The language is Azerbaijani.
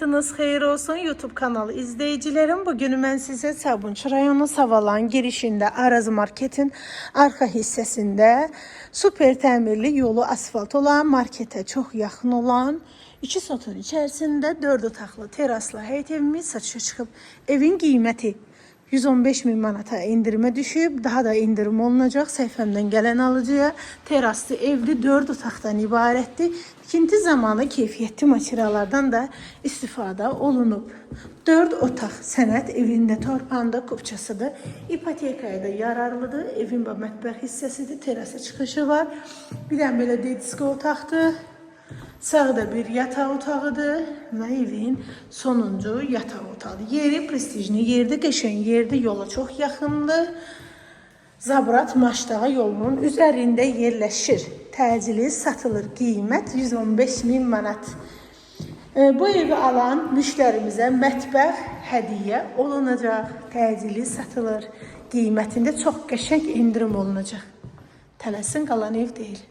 Vaxtınız xeyir olsun YouTube kanalı izleyicilerim. Bugün mən sizə Sabunçu rayonu Savalan girişində Araz Marketin arxa hissəsində super təmirli yolu asfalt olan, markete çox yaxın olan, 2 satın içərisində 4 otaqlı teraslı həyət evimiz satışa çıxıb. Evin qiyməti 115.000 manata indirime düşüb, daha da indirim olunacaq səhifəmdən gələn alıcıya. Teraslı evli 4 otaqdan ibarətdir. İkinci zamanı keyfiyyətli materiallardan da istifadə olunub. 4 otaq sənət evində torpanda kupçasıdır. İpotekaya da yararlıdır. Evin mətbəx hissəsidir. Terasa çıxışı var. Bir dənə belə dedisko otaqdır. Sağda bir yataq otağıdır və evin sonuncu yataq otağıdır. Yeri prestijli yerdir, qəşəng yerdir, yola çox yaxındır. Zabrat Maşdağa yolunun üzərində yerləşir. Təcili satılır. Qiymət 115.000 manat. Bu evi alan müştərimizə mətbəx hədiyyə olunacaq. Təcili satılır. Qiymətində çox qəşəng indirim olunacaq. Tələsin qalan ev deyil.